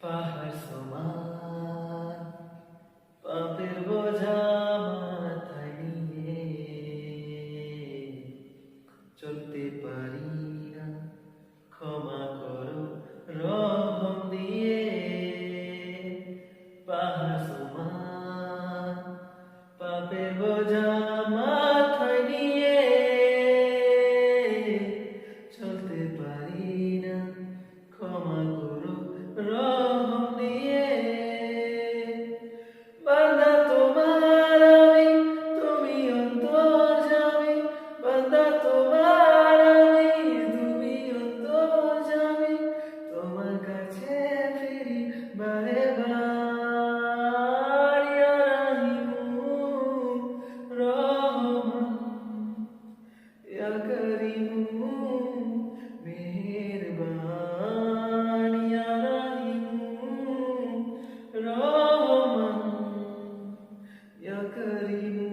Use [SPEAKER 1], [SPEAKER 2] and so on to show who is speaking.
[SPEAKER 1] পাহাড় সমান পাপের বোঝা মাথায় নিয়ে চলতে পারি না, ক্ষমা করো রহম দিয়ে। পাহাড় সমান পাপের বোঝা মাথায় নিয়ে চলতে পারি না, ক্ষমা করো রহম দিয়ে। বান্দা তোমার আমি, তুমি অন্তর্যামী। বান্দা তোমার আমি, তুমি অন্তর্যামী। তোমার কাছে ফিরি বারে বার। ইয়া রাহিমু রহমান, ইয়া করিমু মেহেরবান। ইয়া রাহিমু রহমান, ইয়া করিমু